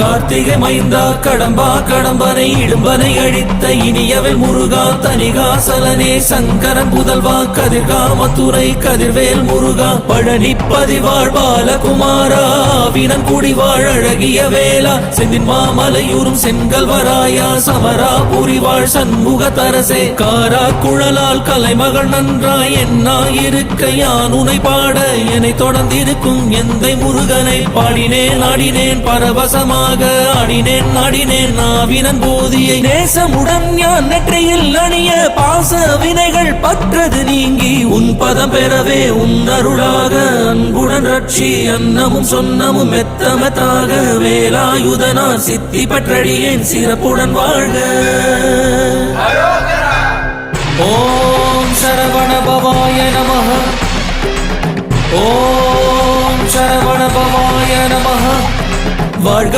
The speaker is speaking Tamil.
கார்த்திகை மைந்தா கடம்பா கடம்பனை இடும்பனை அழித்த இனியவள் முருகா தனிகாசலனே சங்கரன் புதல்வா கதிர்கா மதுரை கதிர்வேல் முருகா பழனி பதிவாழ் பாலகுமாரா வினன் குடிவாழ் அழகிய வேளா செந்தின் மாமலையூரும் செங்கல்வராயா சமரா புரிவாழ் சண்முக தரசே காரா குழலால் கலைமகள் நன்றாய் என்னாயிருக்க யான் உனை பாட என்னை தொடர்ந்திருக்கும் எந்தை முருகனை பாடினேன் ஆடினேன் பரவசமாக ஆடினேன் ஆடினேன் நாவினன் போதியை நேசமுடன் ஞான் நெற்றியில் அணிய பாச வினைகள் பற்றது நீங்கி உன் பதம் பெறவே உன் அருளாக அன்புடன் ரட்சி அன்னமும் சொன்னமும் மெத்தமத்தாக வேலாயுதனா சித்தி பற்றடியேன் சிறப்புடன் வாழ்க. ஓம் சரவண பவாய நமஹ. ஓம் சரவண பவாய நமஹ. வாழ்க.